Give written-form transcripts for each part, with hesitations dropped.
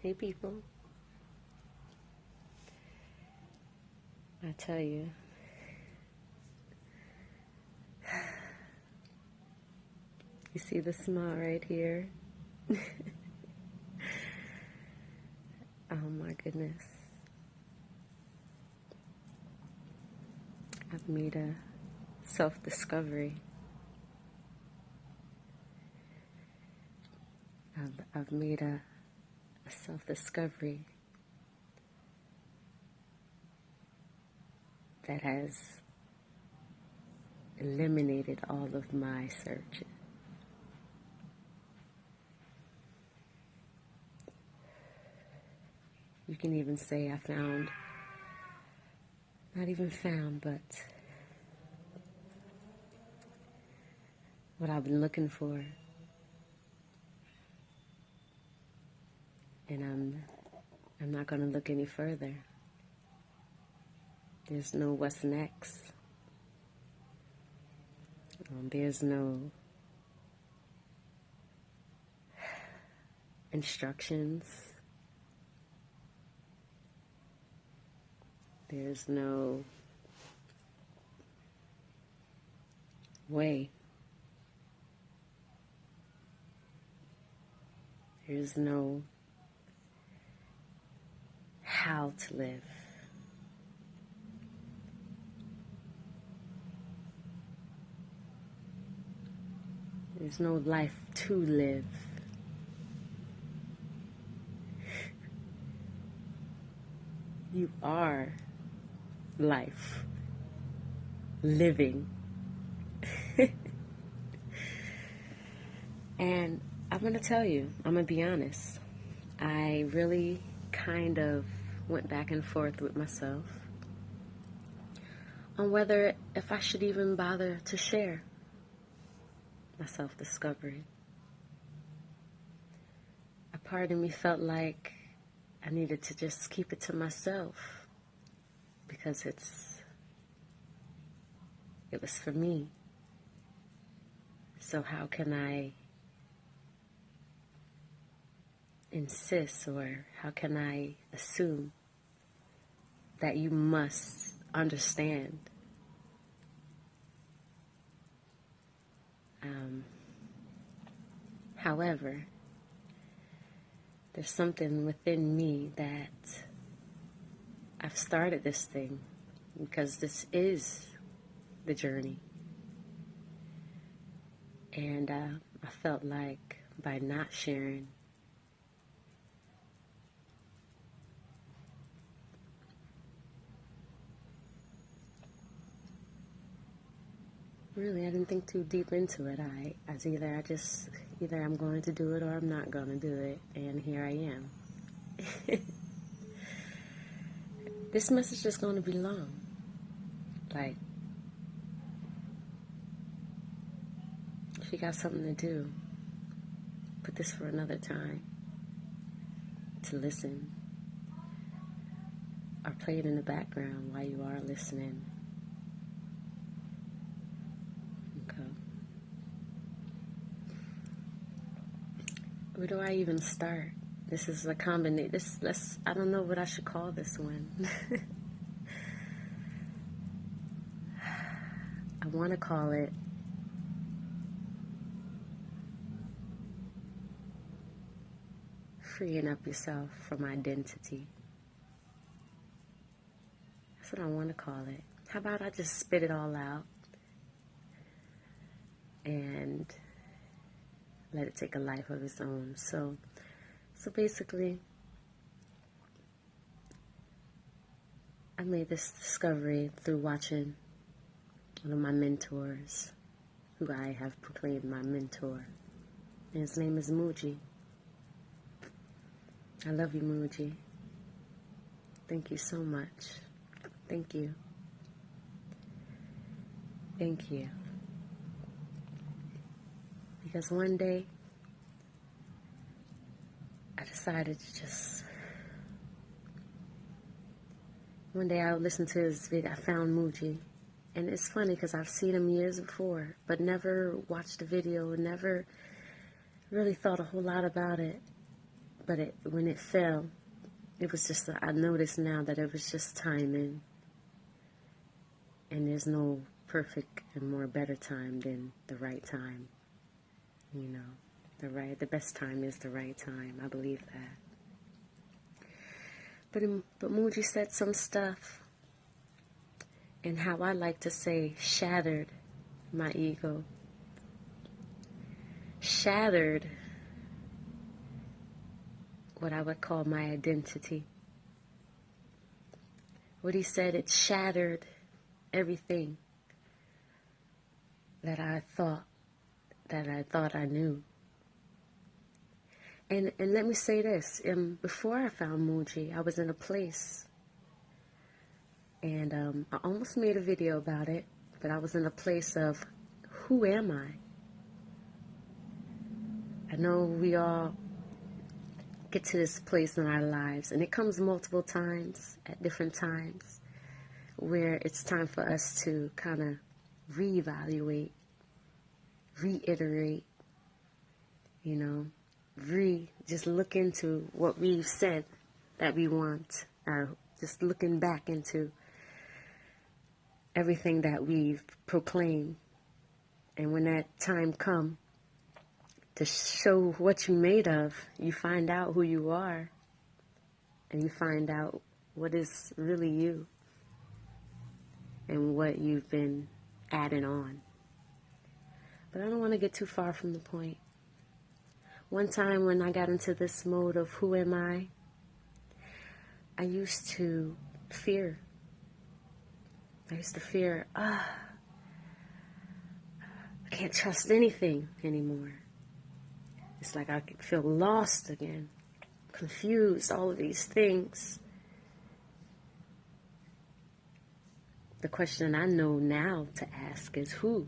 Hey people, I tell you, you see the smile right here? Oh my goodness. I've made a self-discovery. I've made a self-discovery that has eliminated all of my searches. You can even say I found, not even found, but what I've been looking for. And I'm not going to look any further. There's no what's next. There's no instructions. There's no way. There's no how to live. There's no life to live. You are life, living. And I'm going to tell you, I'm going to be honest. I really kind of went back and forth with myself on whether if I should even bother to share my self-discovery. A part of me felt like I needed to just keep it to myself because it was for me. So how can I insist, or how can I assume that you must understand? However, there's something within me that I've started this thing because this is the journey. And I felt like by not sharing, really, I didn't think too deep into it. Either I'm going to do it or I'm not going to do it. And here I am. This message is going to be long. Like, if you got something to do, put this for another time to listen. Or play it in the background while you are listening. Okay. Where do I even start? This is a combination. I don't know what I should call this one. I want to call it freeing up yourself from identity. That's what I want to call it. How about I just spit it all out and let it take a life of its own. So basically, I made this discovery through watching one of my mentors, who I have proclaimed my mentor. And his name is Muji. I love you, Muji. Thank you so much. Thank you. Thank you. Because one day, I decided to one day I listened to his video. I found Muji. And it's funny because I've seen him years before, but never watched the video, never really thought a whole lot about it. But when it fell, it was just, I noticed now that it was just timing. And there's no perfect and more better time than the right time. You know, the best time is the right time. I believe that. But Muji said some stuff, and how I like to say, shattered my ego. Shattered what I would call my identity. What he said, it shattered everything that I thought I knew. And let me say this, before I found Muji, I was in a place, and I almost made a video about it, but I was in a place of, who am I? I know we all get to this place in our lives, and it comes multiple times, at different times, where it's time for us to kind of reevaluate, reiterate, you know, just look into what we've said that we want, or just looking back into everything that we've proclaimed. And when that time comes to show what you're made of, you find out who you are, and you find out what is really you and what you've been adding on. But I don't want to get too far from the point. One time when I got into this mode of who am I used to fear. I can't trust anything anymore. It's like I could feel lost again, confused, all of these things. The question I know now to ask is, who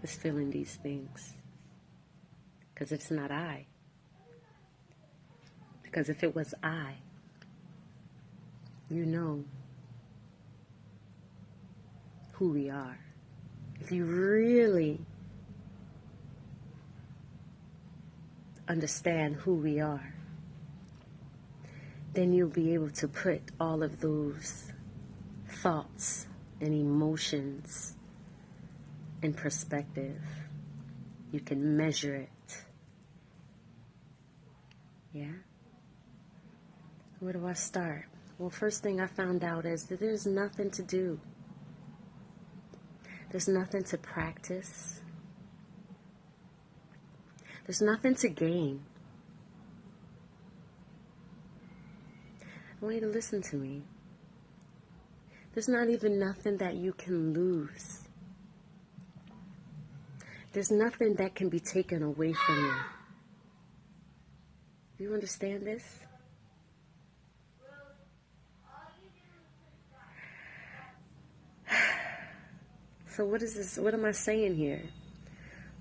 is feeling these things? Because it's not I. Because if it was I, you know who we are. If you really understand who we are, then you'll be able to put all of those thoughts and emotions in perspective. You can measure it. Yeah? Where do I start? Well, first thing I found out is that there's nothing to do. There's nothing to practice. There's nothing to gain. I want you to listen to me. There's not even nothing that you can lose. There's nothing that can be taken away from you. Do you understand this? So what is this? What am I saying here?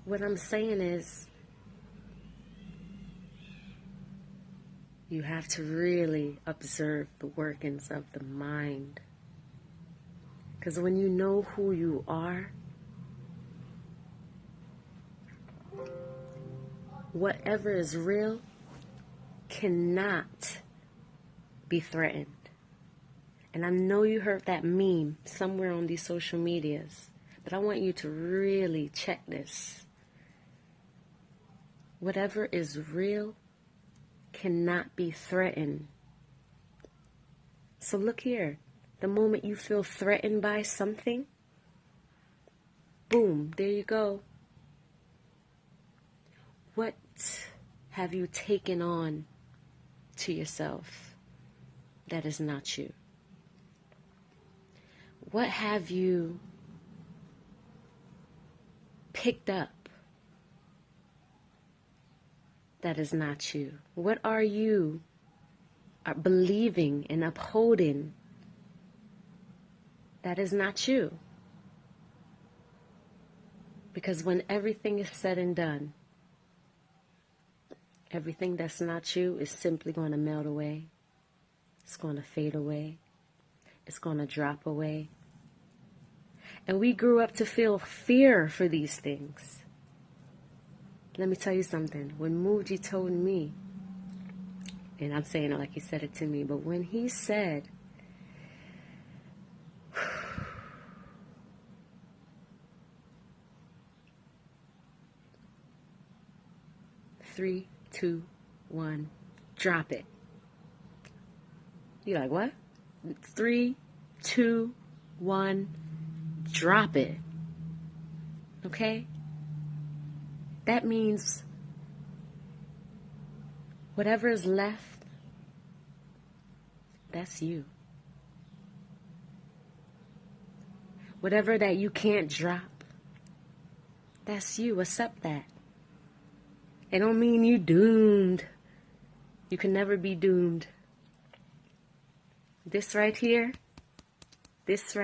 What I'm saying is, you have to really observe the workings of the mind. Because when you know who you are, whatever is real cannot be threatened. And I know you heard that meme somewhere on these social medias, but I want you to really check this. Whatever is real cannot be threatened. So look here. The moment you feel threatened by something, boom, there you go. What have you taken on to yourself that is not you? What have you picked up that is not you? What are you believing and upholding that is not you? Because when everything is said and done, everything that's not you is simply going to melt away. It's going to fade away. It's going to drop away. And we grew up to feel fear for these things. Let me tell you something. When Muji told me And I'm saying it like he said it to me. But when he said, 3, 2, 1, drop it. You're like, what? 3, 2, 1, drop it. Okay? That means whatever is left, that's you. Whatever that you can't drop, that's you. Accept that. It don't mean you doomed. You can never be doomed. This right here, this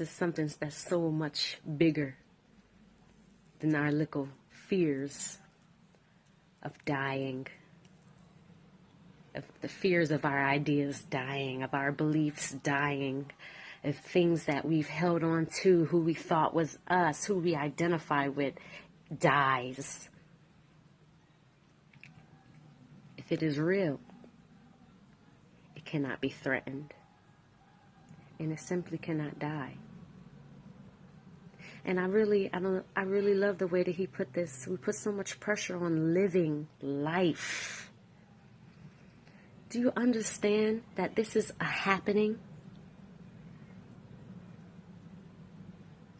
is something that's so much bigger than our little fears of dying, of the fears of our ideas dying, of our beliefs dying, of things that we've held on to, who we thought was us, who we identify with, dies. If it is real, it cannot be threatened. And it simply cannot die. And I really love the way that he put this. We put so much pressure on living life. Do you understand that this is a happening?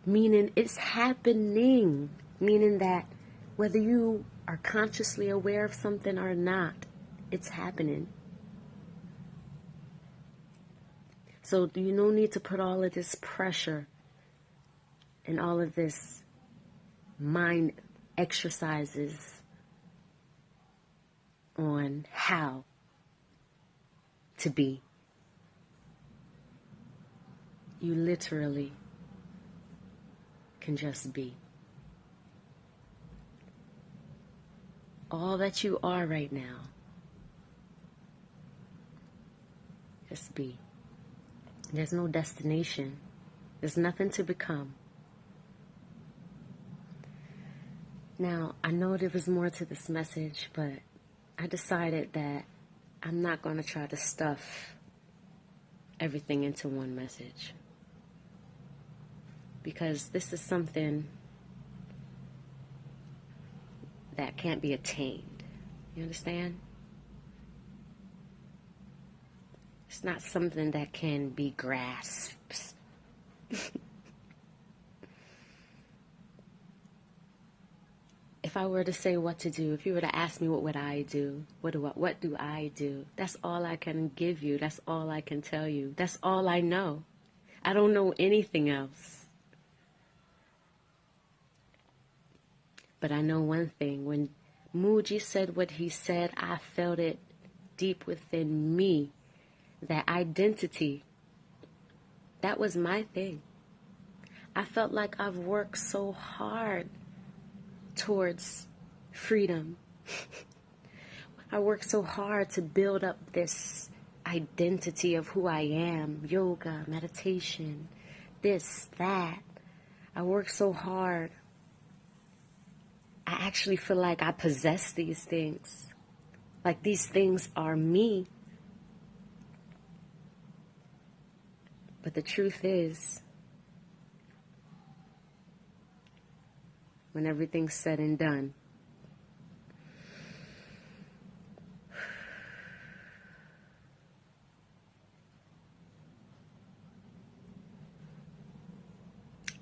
Meaning it's happening. Meaning that whether you are consciously aware of something or not, it's happening. So you no need to put all of this pressure and all of this mind exercises on how to be. You literally can just be. All that you are right now, just be. There's no destination. There's nothing to become. Now, I know there was more to this message, but I decided that I'm not going to try to stuff everything into one message. Because this is something that can't be attained. You understand? It's not something that can be grasped. If I were to say what to do, if you were to ask me what would I do, what do I do? That's all I can give you. That's all I can tell you. That's all I know. I don't know anything else. But I know one thing. When Muji said what he said, I felt it deep within me. That identity, that was my thing. I felt like I've worked so hard towards freedom. I worked so hard to build up this identity of who I am. Yoga, meditation, this, that. I worked so hard. I actually feel like I possess these things. Like these things are me. But the truth is, when everything's said and done,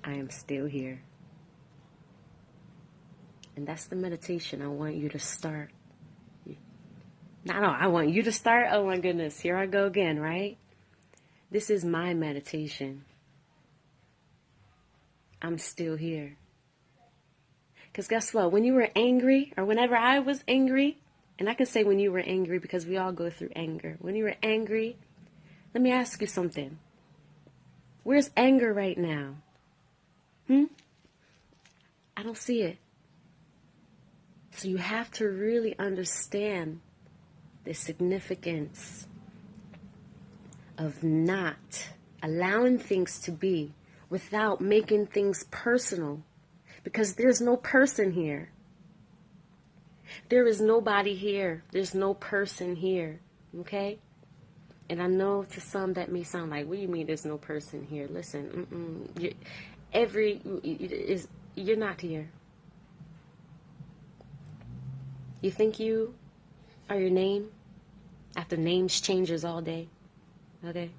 I am still here. And that's the meditation I want you to start. No, I want you to start. Oh my goodness, here I go again, right? This is my meditation. I'm still here. Because guess what? When you were angry, or whenever I was angry, and I can say when you were angry because we all go through anger. When you were angry, let me ask you something. Where's anger right now? I don't see it. So you have to really understand the significance of not allowing things to be without making things personal. Because there's no person here. There is nobody here. There's no person here. Okay? And I know to some that may sound like, what do you mean there's no person here? Listen, you're not here. You think you are your name after names changes all day? Okay?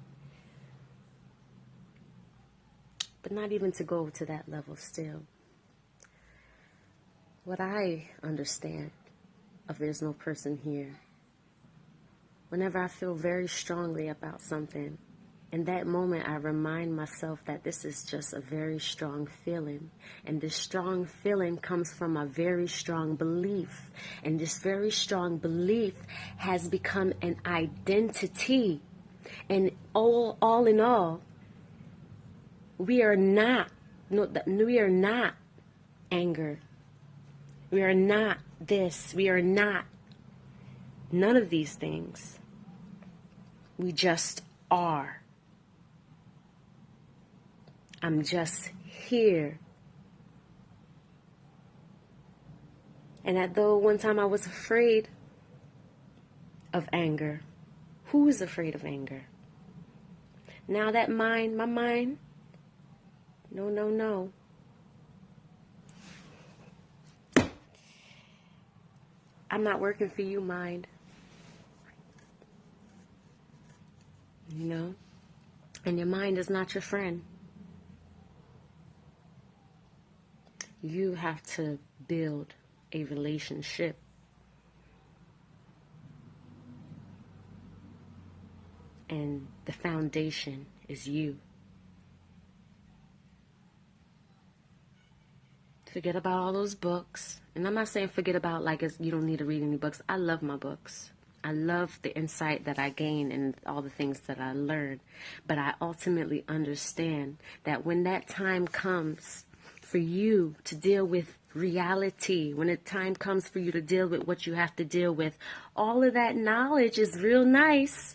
But not even to go to that level still. What I understand of there's no person here, whenever I feel very strongly about something, in that moment I remind myself that this is just a very strong feeling. And this strong feeling comes from a very strong belief. And this very strong belief has become an identity. And all in all, we are not anger. We are not this. We are not none of these things. We just are. I'm just here. And although one time I was afraid of anger, who is afraid of anger? Now that my mind, no. I'm not working for you, mind. You know? And your mind is not your friend. You have to build a relationship. And the foundation is you. Forget about all those books. And I'm not saying forget about like you don't need to read any books. I love my books. I love the insight that I gain and all the things that I learn. But I ultimately understand that when that time comes for you to deal with reality, when the time comes for you to deal with what you have to deal with, all of that knowledge is real nice.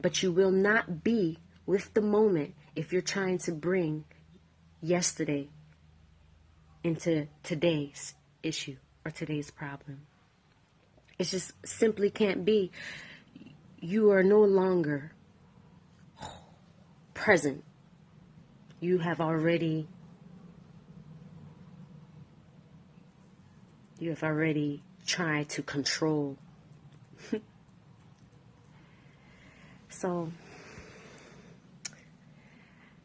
But you will not be with the moment if you're trying to bring yesterday into today's issue or today's problem. It just simply can't be. You are no longer present. You have already tried to control. So,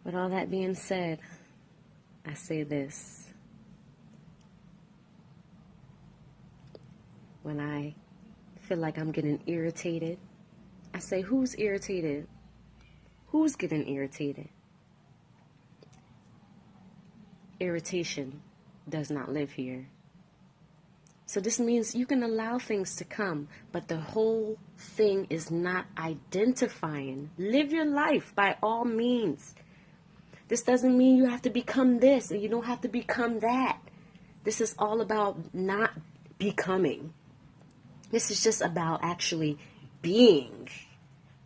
with all that being said, I say this. When I feel like I'm getting irritated, I say, who's irritated? Who's getting irritated? Irritation does not live here. So this means you can allow things to come, but the whole thing is not identifying. Live your life by all means. This doesn't mean you have to become this and you don't have to become that. This is all about not becoming. This is just about actually being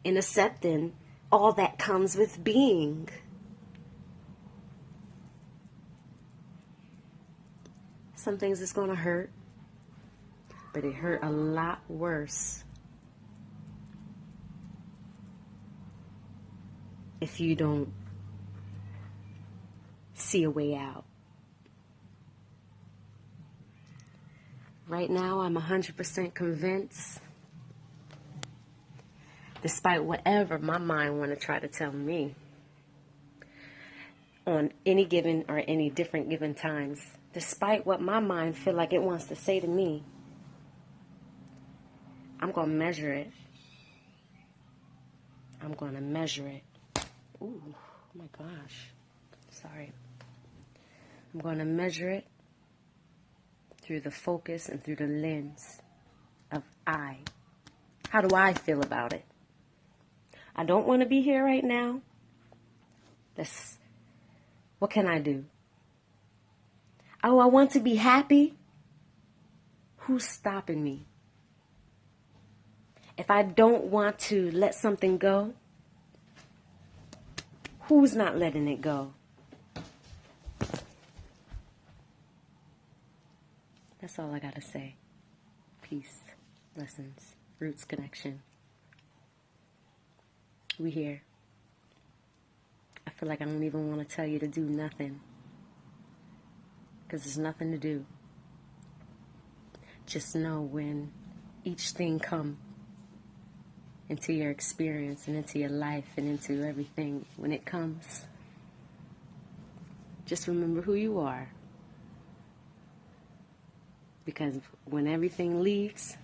and accepting all that comes with being. Some things it's going to hurt, but it hurt a lot worse if you don't see a way out. Right now, I'm 100% convinced, despite whatever my mind want to try to tell me, on any given or any different given times, despite what my mind feel like it wants to say to me, I'm going to measure it. I'm going to measure it. Ooh, oh my gosh. Sorry. I'm going to measure it through the focus and through the lens of I. How do I feel about it? I don't want to be here right now. What can I do? Oh, I want to be happy. Who's stopping me? If I don't want to let something go, who's not letting it go? That's all I gotta say. Peace, blessings, roots connection. We here. I feel like I don't even want to tell you to do nothing, because there's nothing to do. Just know when each thing come into your experience and into your life and into everything, when it comes, just remember who you are. Because when everything leaves,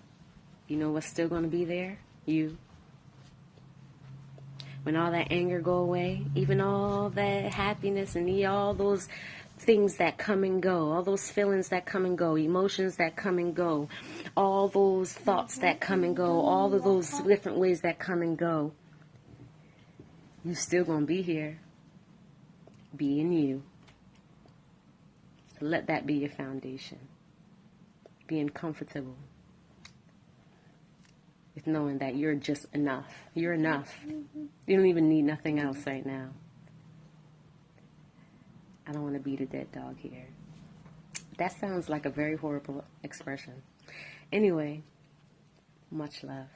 you know what's still going to be there? You. When all that anger go away, even all that happiness and all those things that come and go, all those feelings that come and go, emotions that come and go, all those thoughts that come and go, all of those different ways that come and go, you still going to be here, being you. So let that be your foundation. Being comfortable with knowing that you're just enough. You're enough. You don't even need nothing else right now. I don't want to beat a dead dog here. That sounds like a very horrible expression. Anyway, much love.